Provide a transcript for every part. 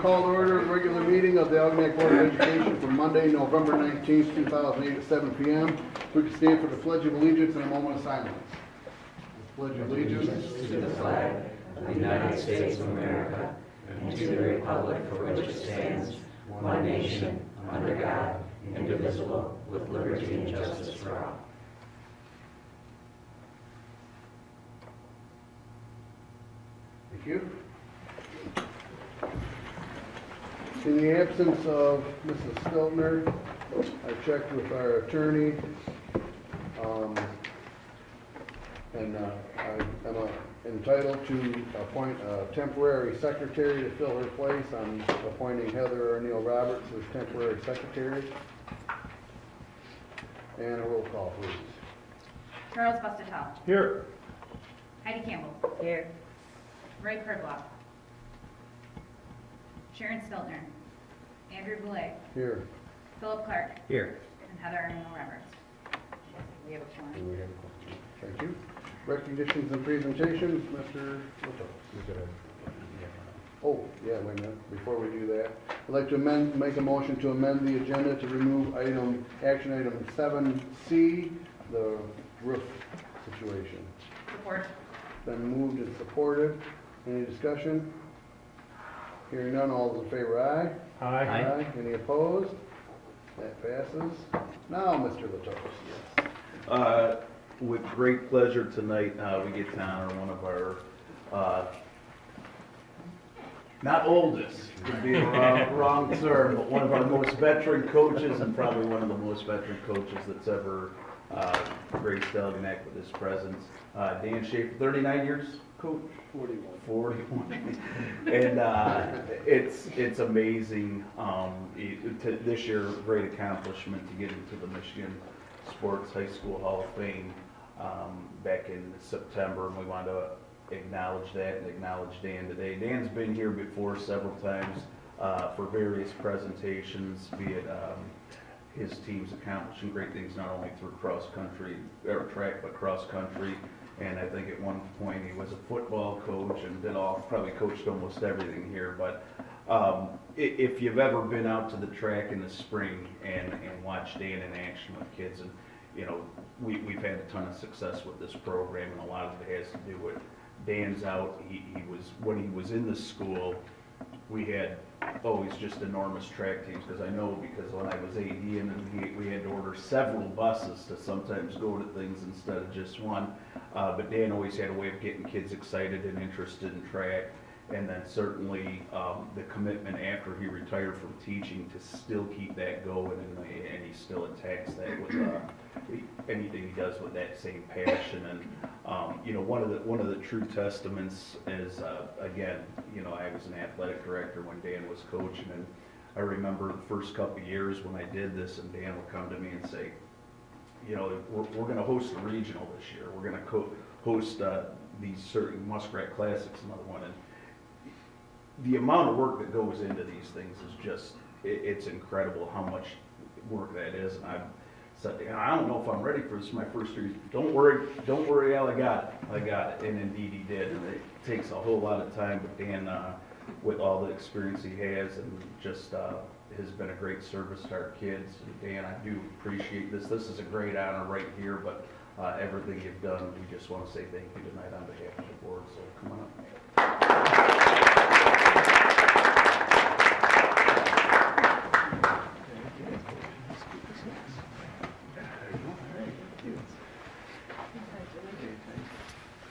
call to order the regular meeting of the Algonac Board of Education for Monday, November 19th, 2008 at 7 p.m. We can stand for the Pledge of Allegiance in a moment of silence. Pledge of Allegiance to the flag of the United States of America and to the republic for which it stands, one nation, under God, indivisible, with liberty and justice for all. Thank you. In the absence of Mrs. Stiltner, I checked with our attorney, and I am entitled to appoint a temporary secretary to fill her place. I'm appointing Heather O'Neill Roberts as temporary secretary. And a roll call, please. Charles Bustatel. Here. Heidi Campbell. Here. Ray Perdlock. Sharon Stiltner. Andrew Boulay. Here. Philip Clark. Here. And Heather O'Neill Roberts. We have a quorum. Thank you. Recognitions and presentations, Mr. Lito. Oh, yeah, wait a minute. Before we do that, I'd like to make a motion to amend the agenda to remove action item 7C, the roof situation. Support. Been moved and supported. Any discussion? Hearing none, all those in favor, aye? Aye. Any opposed? That passes. Now, Mr. Latos. Yes. With great pleasure tonight, we get to honor one of our, not oldest, would be a wrong term, but one of our most veteran coaches, and probably one of the most veteran coaches that's ever graced Algonac with his presence. Dan Schaefer, 39 years, coach? 41. And it's amazing. This year, great accomplishment to get into the Michigan Sports High School Hall of Fame back in September, and we want to acknowledge that and acknowledge Dan today. Dan's been here before several times for various presentations, be it his team's accomplishing great things not only through cross country or track, but cross country. And I think at one point he was a football coach and probably coached almost everything here. But if you've ever been out to the track in the spring and watched Dan in action with kids, and you know, we've had a ton of success with this program, and a lot of it has to do with Dan's out. When he was in the school, we had always just enormous track teams, because when I was AD, and we had to order several buses to sometimes go to things instead of just one. But Dan always had a way of getting kids excited and interested in track. And then certainly the commitment after he retired from teaching to still keep that going, and he still attacks that with anything he does with that same passion. And you know, one of the true testaments is again, you know, I was an athletic director when Dan was coaching, and I remember the first couple of years when I did this, and Dan would come to me and say, you know, we're going to host a regional this year. We're going to host these certain Muskrat Classics, another one. And the amount of work that goes into these things is just, it's incredible how much work that is. And I've said, I don't know if I'm ready for this, my first year. Don't worry, Al, I got it. And indeed he did. And it takes a whole lot of time, but Dan, with all the experience he has, and just has been a great service to our kids. And Dan, I do appreciate this. This is a great honor right here, but everything you've done, we just want to say thank you tonight on behalf of the board. So come on up.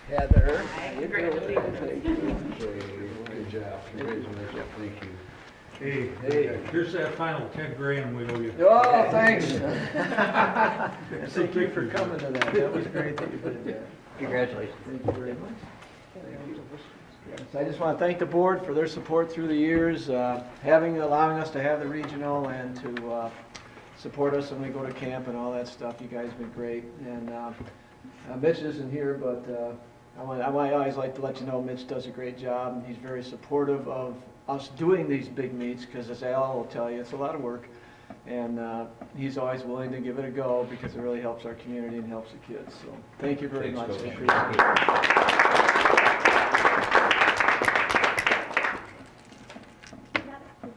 Heather. Congratulations. Good job. Congratulations. Thank you. Hey, here's that final 10 grand we owe you. Oh, thanks. Thank you for coming to that. That was great that you did that. Congratulations. Thank you very much. Yes, I just want to thank the board for their support through the years, allowing us to have the regional and to support us when we go to camp and all that stuff. You guys have been great. And Mitch isn't here, but I always like to let you know Mitch does a great job, and he's very supportive of us doing these big meets, because as Al will tell you, it's a lot of work. And he's always willing to give it a go, because it really helps our community and helps the kids. So thank you very much. I appreciate it.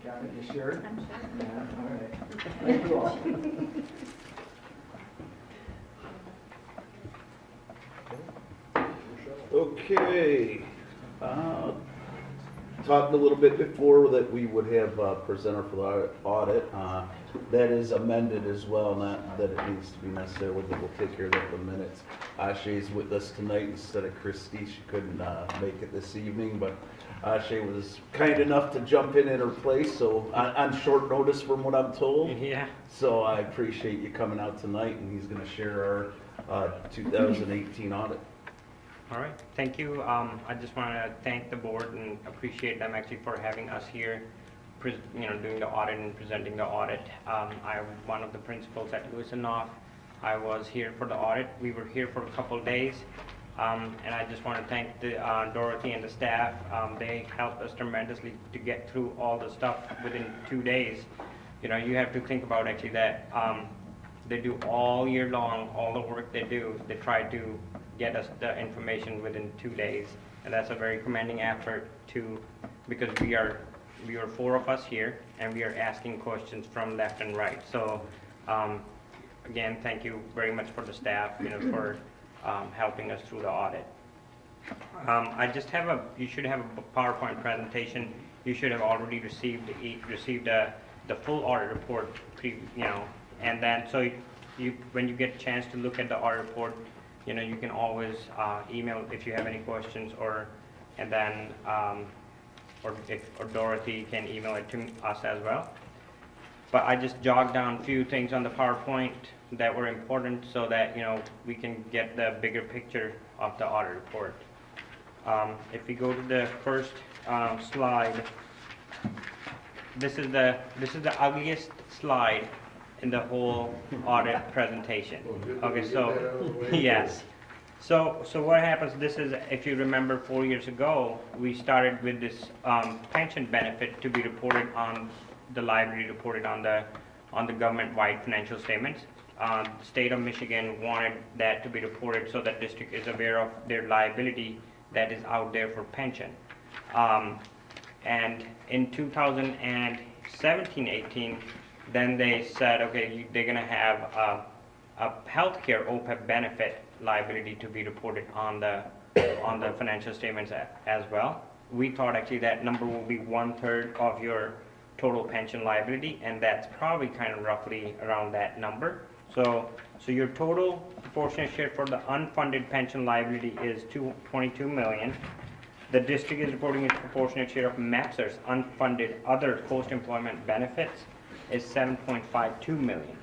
Got it, you sure? I'm sure. Yeah, all right. Thank you all. Okay, talked a little bit before that we would have a presenter for the audit. That is amended as well, not that it needs to be necessarily, but we'll take care of that in minutes. Shay's with us tonight instead of Christie. She couldn't make it this evening, but Shay was kind enough to jump in her place, so on short notice from what I'm told. Yeah. So I appreciate you coming out tonight, and he's gonna share our 2018 audit. All right, thank you. I just want to thank the board and appreciate them actually for having us here, doing the audit and presenting the audit. I'm one of the principals at Lewis and Knopf. I was here for the audit. We were here for a couple of days, and I just want to thank Dorothy and the staff. They helped us tremendously to get through all the stuff within 2 days. You know, you have to think about actually that they do all year long, all the work they do. They try to get us the information within 2 days, and that's a very commending effort because we are 4 of us here, and we are asking questions from left and right. So again, thank you very much for the staff, for helping us through the audit. You should have a PowerPoint presentation. You should have already received the full audit report, and then so when you get a chance to look at the audit report, you can always email if you have any questions, or Dorothy can email it to us as well. But I just jogged down a few things on the PowerPoint that were important so that we can get the bigger picture of the audit report. If we go to the first slide, this is the ugliest slide in the whole audit presentation. Okay, so yes. So what happens, this is, if you remember 4 years ago, we started with this pension benefit to be reported on the liability, reported on the government-wide financial statements. The state of Michigan wanted that to be reported so that district is aware of their liability that is out there for pension. And in 2017-18, then they said, okay, they're going to have a healthcare OPEB benefit liability to be reported on the financial statements as well. We thought actually that number will be 1/3 of your total pension liability, and that's probably kind of roughly around that number. So your total proportionate share for the unfunded pension liability is $22 million. The district is reporting its proportionate share of MEPSR's unfunded other post-employment benefits is $7.52 million.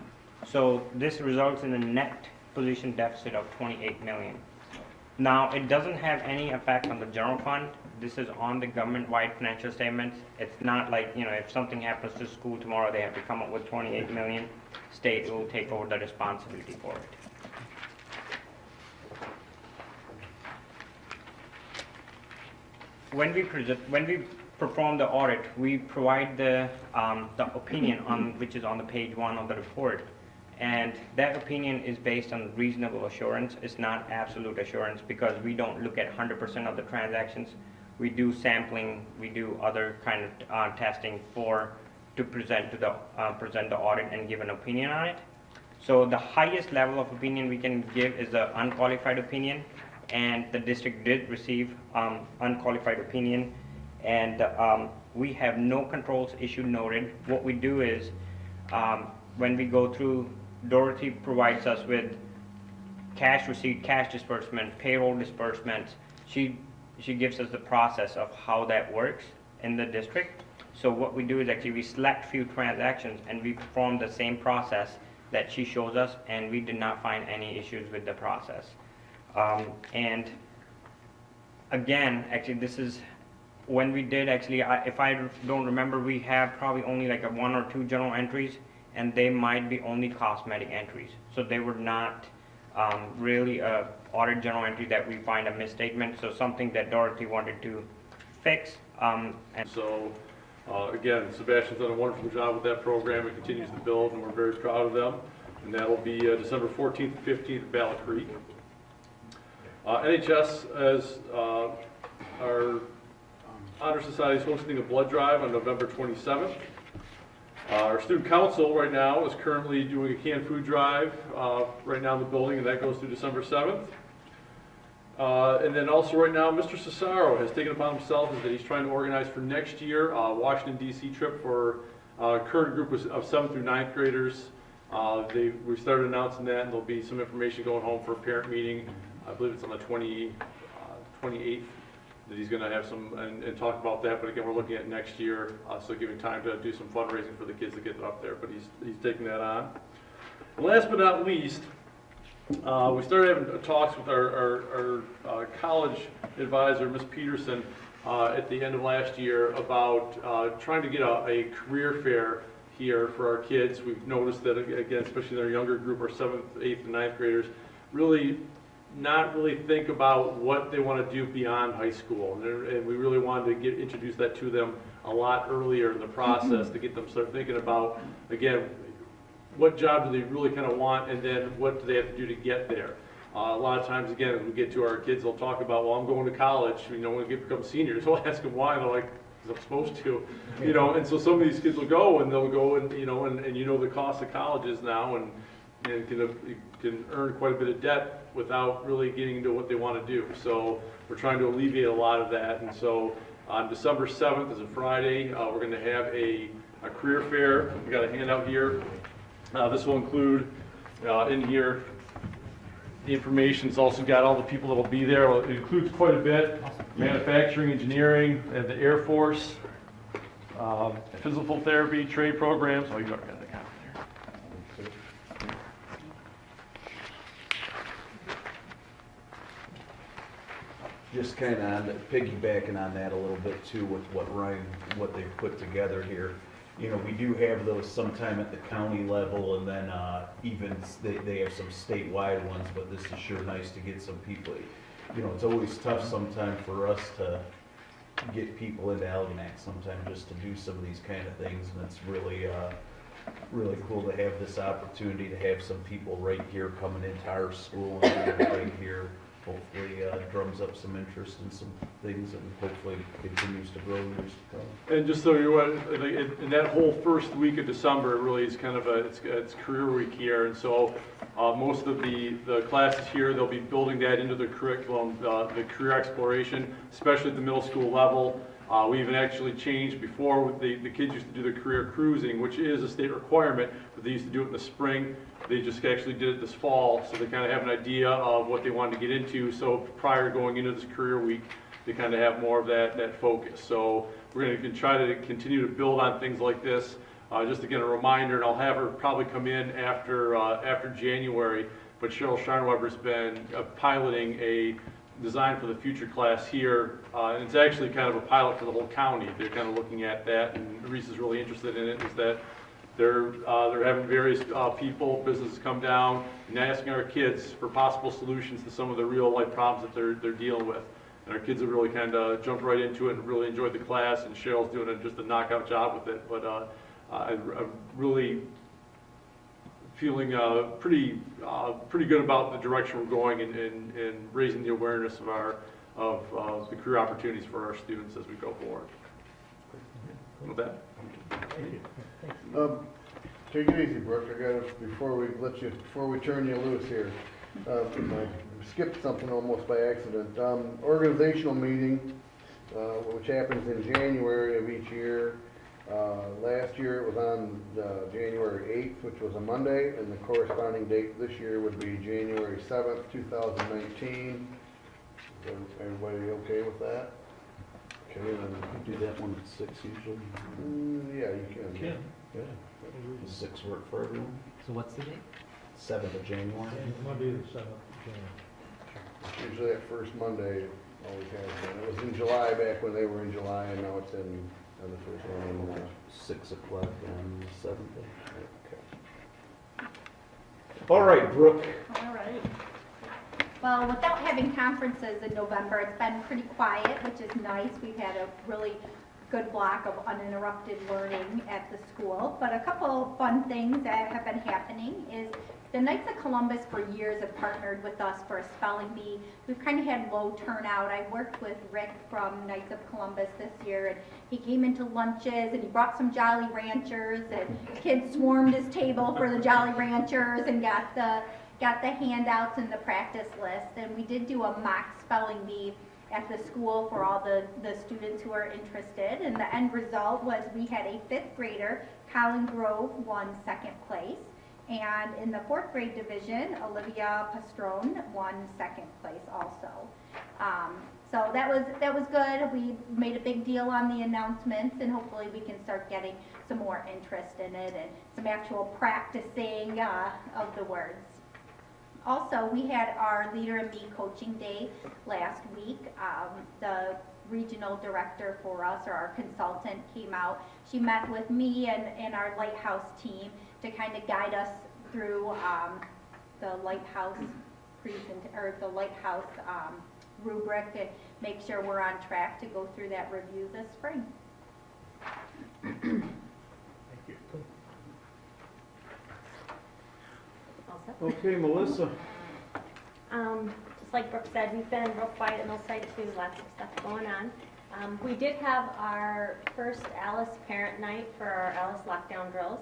So this results in a net position deficit of $28 million. Now, it doesn't have any effect on the general fund. This is on the government-wide financial statements. It's not like, if something happens to school tomorrow, they have to come up with $28 million. State will take over the responsibility for it. When we perform the audit, we provide the opinion which is on the page 1 of the report, and that opinion is based on reasonable assurance. It's not absolute assurance because we don't look at 100% of the transactions. We do sampling, we do other kind of testing to present the audit and give an opinion on it. So the highest level of opinion we can give is the unqualified opinion, and the district did receive unqualified opinion, and we have no controls issue noted. What we do is when we go through, Dorothy provides us with cash receipt, cash disbursement, payroll disbursements. She gives us the process of how that works in the district. So what we do is actually we select few transactions and we perform the same process that she shows us, and we did not find any issues with the process. And again, actually this is when we did actually, if I don't remember, we have probably only like 1 or 2 journal entries, and they might be only cosmetic entries. So they were not really a audit journal entry that we find a misstatement, so something that Dorothy wanted to fix. Again, Sebastian's done a wonderful job with that program. It continues to build, and we're very proud of them. And that'll be December 14th and 15th at Battle Creek. NHS, as our Honor Society is hosting a blood drive on November 27th. Our student council right now is currently doing a canned food drive right now in the building, and that goes through December 7th. And then also right now, Mr. Cesaro has taken upon himself is that he's trying to organize for next year Washington D.C. trip for current group of 7th through 9th graders. We started announcing that, and there'll be some information going home for a parent meeting. I believe it's on the 28th that he's going to have some and talk about that. But again, we're looking at next year, so giving time to do some fundraising for the kids to get up there. But he's taking that on. And last but not least, we started having talks with our college advisor, Ms. Peterson, at the end of last year about trying to get a career fair here for our kids. We've noticed that, again, especially in our younger group, our 7th, 8th, and 9th graders, not really think about what they want to do beyond high school. And we really wanted to introduce that to them a lot earlier in the process to get them start thinking about, again, what job do they really kind of want, and then what do they have to do to get there. A lot of times, again, as we get to our kids, they'll talk about, well, I'm going to college, when they become seniors. We'll ask them why, and they're like, because I'm supposed to, and so some of these kids will go, and they'll go, and the cost of colleges now, and can earn quite a bit of debt without really getting into what they want to do. So we're trying to alleviate a lot of that, and so on December 7th is a Friday, we're going to have a career fair. We got a handout here. This will include in here the information. It's also got all the people that will be there. It includes quite a bit: manufacturing, engineering, and the Air Force, physical therapy, trade programs. Oh, you already got the account there. Just kind of piggybacking on that a little bit too with what they've put together here. We do have those sometime at the county level, and then even they have some statewide ones, but this is sure nice to get some people. It's always tough sometimes for us to get people into Algonac sometimes just to do some of these kind of things, and it's really cool to have this opportunity to have some people right here coming into our school and right here. Hopefully drums up some interest in some things, and hopefully continues to grow years to come. And just so you're aware, in that whole first week of December, it really is kind of it's career week here, and so most of the classes here, they'll be building that into the curriculum, the career exploration, especially at the middle school level. We even actually changed before. The kids used to do the career cruising, which is a state requirement, but they used to do it in the spring. They just actually did it this fall, so they kind of have an idea of what they wanted to get into. So prior to going into this career week, they kind of have more of that focus. So we're going to try to continue to build on things like this. Just again, a reminder, and I'll have her probably come in after January, but Cheryl Scharnweber's been piloting a Design for the Future class here, and it's actually kind of a pilot for the whole county. They're kind of looking at that, and Reese is really interested in it, is that they're having various people, businesses come down and asking our kids for possible solutions to some of the real life problems that they're dealing with. And our kids have really kind of jumped right into it and really enjoyed the class, and Cheryl's doing just a knockout job with it. But I'm really feeling pretty good about the direction we're going in raising the awareness of the career opportunities for our students as we go forward. With that. Take it easy, Brooke. Before we turn you loose here. I skipped something almost by accident. Organizational meeting, which happens in January of each year. Last year it was on January 8th, which was a Monday, and the corresponding date this year would be January 7th, 2019. Is everybody okay with that? Okay, then You do that one at 6 usually. yeah, you can. Yeah. Does 6 work for everyone? So what's the date? 7th of January. Monday the 7th of January. Usually that first Monday always has been. It was in July back when they were in July, and now it's on the first one in March. 6 o'clock on the 7th. Okay. All right, Brooke. All right. Well, without having conferences in November, it's been pretty quiet, which is nice. We've had a really good block of uninterrupted learning at the school. But a couple fun things that have been happening is the Knights of Columbus for years have partnered with us for a spelling bee. We've kind of had low turnout. I worked with Rick from Knights of Columbus this year, and he came into lunches and he brought some Jolly Ranchers, and kids swarmed his table for the Jolly Ranchers and got the handouts and the practice list. And we did do a mock spelling bee at the school for all the students who are interested. And the end result was we had a 5th grader, Colin Grove, won 2nd place. And in the 4th grade division, Olivia Pastrone won 2nd place also. So that was good. We made a big deal on the announcements, and hopefully we can start getting some more interest in it and some actual practicing of the words. Also, we had our Leader in Me coaching day last week. The regional director for us, or our consultant, came out. She met with me and our Lighthouse team to kind of guide us through the Lighthouse rubric and make sure we're on track to go through that review this spring. Okay, Melissa. Just like Brooke said, we've been real quiet in those sites too, lots of stuff going on. We did have our first Alice parent night for our Alice lockdown drills.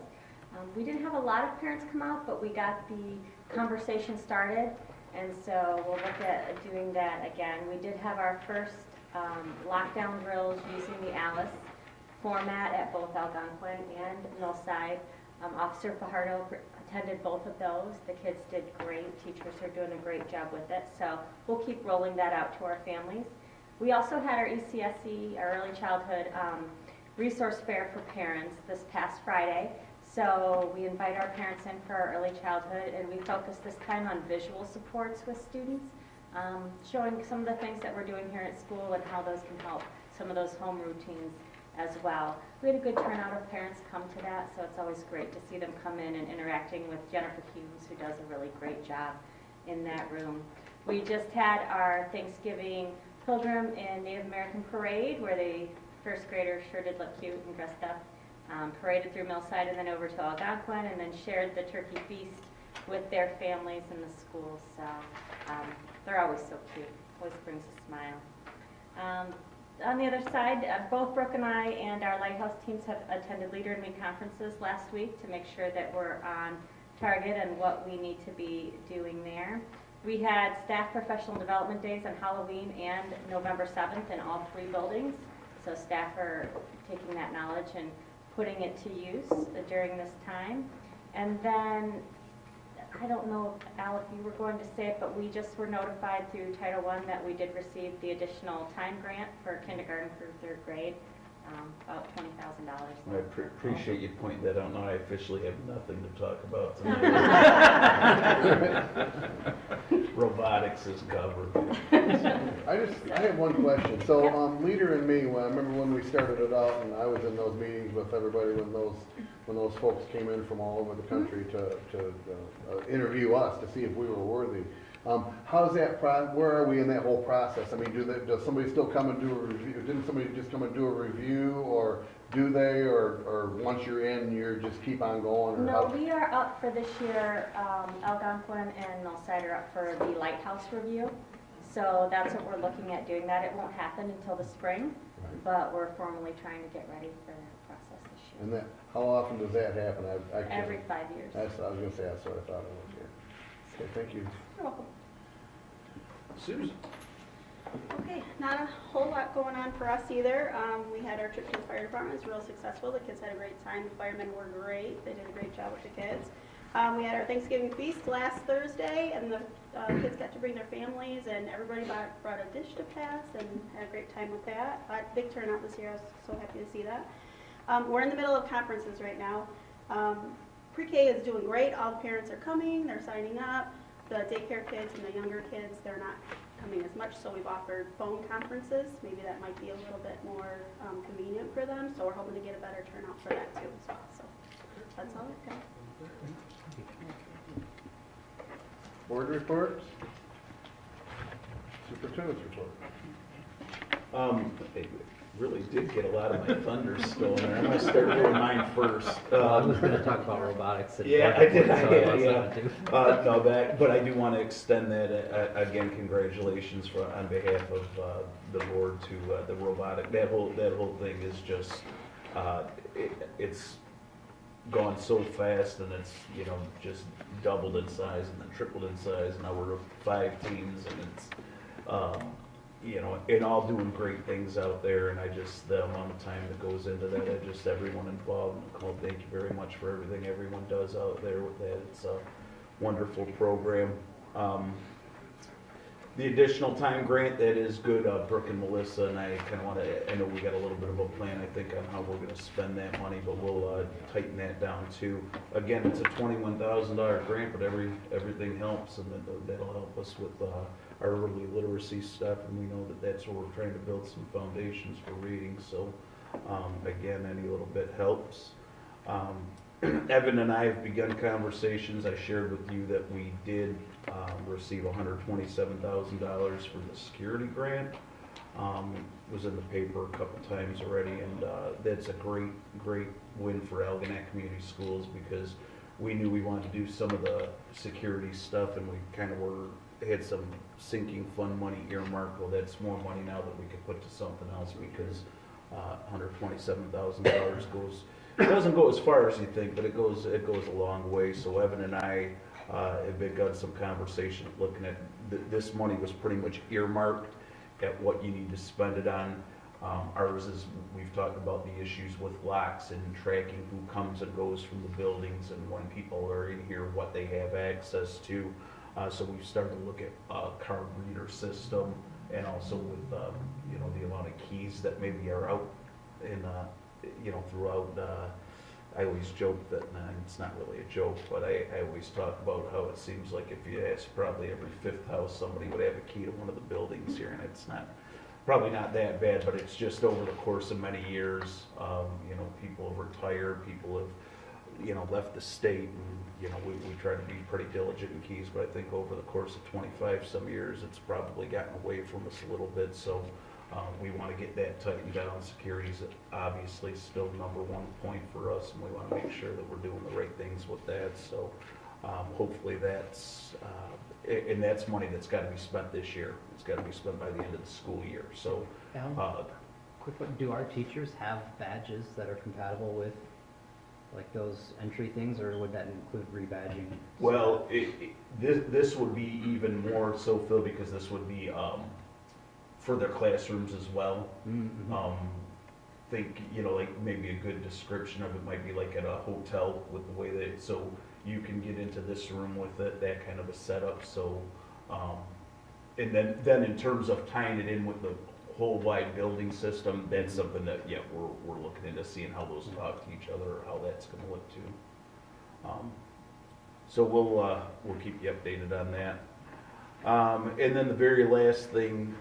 We didn't have a lot of parents come out, but we got the conversation started, and so we'll look at doing that again. We did have our first lockdown drills using the Alice format at both Algonquin and Millside. Officer Fajardo attended both of those. The kids did great. Teachers are doing a great job with it, so we'll keep rolling that out to our families. We also had our ECSE, our Early Childhood Resource Fair for parents this past Friday. So we invite our parents in for our early childhood, and we focus this time on visual supports with students, showing some of the things that we're doing here at school and how those can help some of those home routines as well. We had a good turnout of parents come to that, so it's always great to see them come in and interacting with Jennifer Hughes, who does a really great job in that room. We just had our Thanksgiving Pilgrim and Native American Parade, where the first graders sure did look cute and dressed up. Paraded through Millside and then over to Algonquin, and then shared the turkey feast with their families in the schools. So they're always so cute, always brings a smile. On the other side, both Brooke and I and our Lighthouse teams have attended Leader in Me conferences last week to make sure that we're on target and what we need to be doing there. We had staff professional development days on Halloween and November 7th in all 3 buildings. So staff are taking that knowledge and putting it to use during this time. And then, I don't know, Al, if you were going to say it, but we just were notified through Title I that we did receive the additional time grant for kindergarten through 3rd grade, about $20,000. I appreciate you pointing that out. Now I officially have nothing to talk about tonight. Robotics is covered. I have one question. So, Leader in Me, I remember when we started it out, and I was in those meetings with everybody when those folks came in from all over the country to interview us to see if we were worthy. How's that where are we in that whole process? I mean, does somebody still come and do a review? Didn't somebody just come and do a review, or do they, or once you're in, you just keep on going? Or no, we are up for this year. Algonquin and Millside are up for the Lighthouse review. So that's what we're looking at doing. That it won't happen until the spring, right. But we're formally trying to get ready for that process this year. And how often does that happen? Every 5 years. I was going to say, that's what I thought it was here. Okay, thank you. You're welcome. Susan. Okay, not a whole lot going on for us either. We had our trip to the fire department. It was real successful. The kids had a great time. The firemen were great. They did a great job with the kids. We had our Thanksgiving feast last Thursday, and the kids got to bring their families, and everybody brought a dish to pass and had a great time with that. Big turnout this year. I was so happy to see that. We're in the middle of conferences right now. Pre-K is doing great. All the parents are coming. They're signing up. The daycare kids and the younger kids, they're not coming as much, so we've offered phone conferences. Maybe that might be a little bit more convenient for them, so we're hoping to get a better turnout for that too as well. So that's all I've got. Board reports? Superintendent's report. really did get a lot of my thunders going there. I'm gonna start doing mine first. I was gonna talk about robotics. And Yeah, I did, so I was yeah. gonna do. No, but I do want to extend that, again, congratulations on behalf of the board to the robotic. That whole thing is just, it's gone so fast, and it's, you know, just doubled in size and then tripled in size. Now we're 5 teams, and it's, you know, and all doing great things out there, and I just, the amount of time that goes into that, I just, everyone involved, Nicole, thank you very much for everything everyone does out there with that. It's a wonderful program. The additional time grant, that is good. Brooke and Melissa and I kind of want to, I know we got a little bit of a plan, I think, on how we're going to spend that money, but we'll tighten that down too. Again, it's a $21,000 grant, but everything helps, and that'll help us with our early literacy stuff, and we know that that's where we're trying to build some foundations for reading. So again, any little bit helps. Evan and I have begun conversations. I shared with you that we did receive $127,000 for the security grant. It was in the paper a couple times already, and that's a great win for Algonac Community Schools, because we knew we wanted to do some of the security stuff, and we kind of had some sinking fund money earmarked. Well, that's more money now that we could put to something else, because $127,000 goes, it doesn't go as far as you think, but it goes a long way. So Evan and I have begun some conversation looking at, this money was pretty much earmarked at what you need to spend it on. Ours is, we've talked about the issues with locks and tracking who comes and goes from the buildings, and when people are in here, what they have access to. So we've started to look at a card reader system, and also with you know, the amount of keys that maybe are out in you know, throughout. I always joke that, it's not really a joke, but I always talk about how it seems like if you ask, probably every 5th house somebody would have a key to one of the buildings here, and it's probably not that bad, but it's just over the course of many years. You know, people have retired, people have, you know, left the state, and you know, we try to be pretty diligent in keys, but I think over the course of 25 some years, it's probably gotten away from us a little bit. So we want to get that tightened down. Security is obviously still number 1 point for us, and we want to make sure that we're doing the right things with that. So hopefully that's, and that's money that's got to be spent this year. It's got to be spent by the end of the school year. So Quick one, do our teachers have badges that are compatible with like those entry things, or would that include rebadging? Well, this would be even more so, Phil, because this would be for their classrooms as well. Mm-hmm. Think, you know, like maybe a good description of it might be like at a hotel with the way that, so you can get into this room with it, that kind of a setup. So, and then in terms of tying it in with the whole wide building system, that's something that, yeah, we're looking into seeing how those talk to each other, or how that's going to look too. So we'll keep you updated on that. And then the very last thing,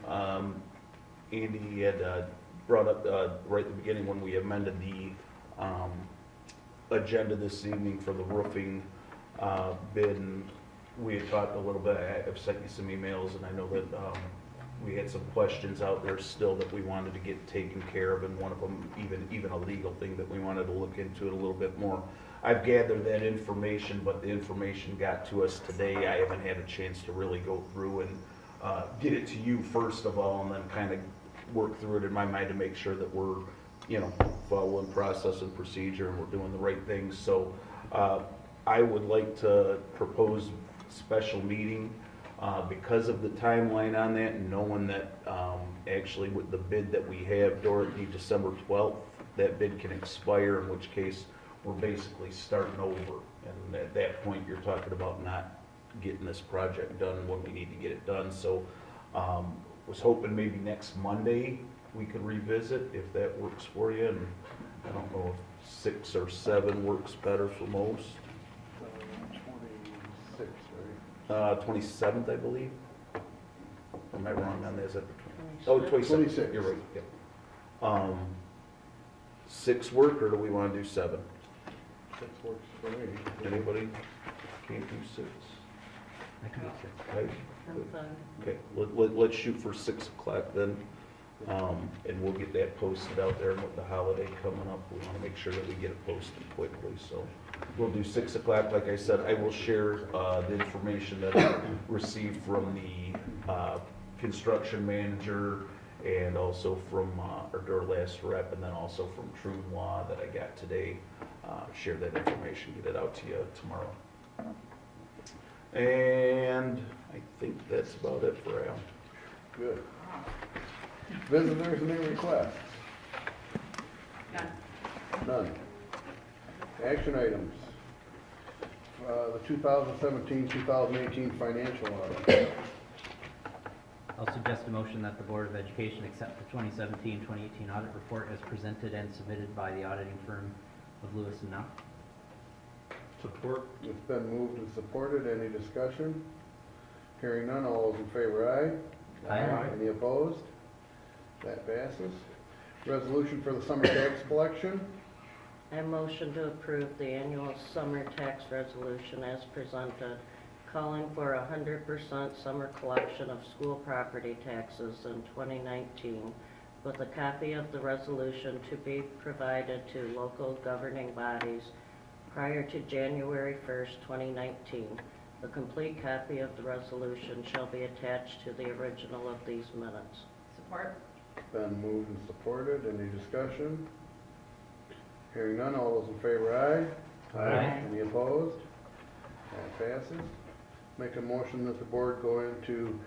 Andy had brought up right at the beginning when we amended the agenda this evening for the roofing bid. And we had talked a little bit. I've sent you some emails, and I know that we had some questions out there still that we wanted to get taken care of, and one of them even a legal thing that we wanted to look into it a little bit more. I've gathered that information, but the information got to us today. I haven't had a chance to really go through and get it to you first of all, and then kind of work through it in my mind to make sure that we're, you know, following process and procedure, and we're doing the right things. So I would like to propose a special meeting because of the timeline on that, and knowing that actually with the bid that we have, Dorothy, December 12th, that bid can expire, in which case we're basically starting over. And at that point, you're talking about not getting this project done when we need to get it done. So was hoping maybe next Monday we could revisit, if that works for you. And I don't know if 6 or 7 works better for most. 26, right? 27th, I believe. Or am I wrong on this? 26. 26. You're right. Yep. 6 work, or do we want to do 7? 6 works for me. Anybody can't do 6? I can do 6. Right? Okay, let's shoot for 6 o'clock then. And we'll get that posted out there, and with the holiday coming up, we wanna make sure that we get it posted quickly, so. We'll do 6 o'clock, like I said, I will share, the information that I received from the, construction manager and also from, our last rep, and then also from True Law that I got today. Share that information, get it out to you tomorrow. And I think that's about it for Al. Good. Visitors and new requests? None. None. Action items. The 2017-2018 financial audit. I'll suggest a motion that the Board of Education accept the 2017-2018 audit report as presented and submitted by the auditing firm of Lewis and Knopf. Support. It's been moved and supported. Any discussion? Hearing none, all those in favor, aye? Aye. Any opposed? That passes. Resolution for the summer tax collection. I motion to approve the annual summer tax resolution as presented, calling for 100% summer collection of school property taxes in 2019, with a copy of the resolution to be provided to local governing bodies prior to January 1st, 2019. The complete copy of the resolution shall be attached to the original of these minutes. Support. Been moved and supported. Any discussion? Hearing none, all those in favor, aye? Aye. Any opposed? That passes. Make a motion that the board go into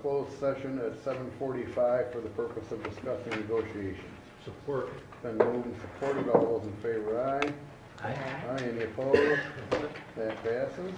closed session at 7:45 for the purpose of discussing negotiations. Support. Been moved and supported. All those in favor, aye? Aye. Aye. Any opposed? That passes.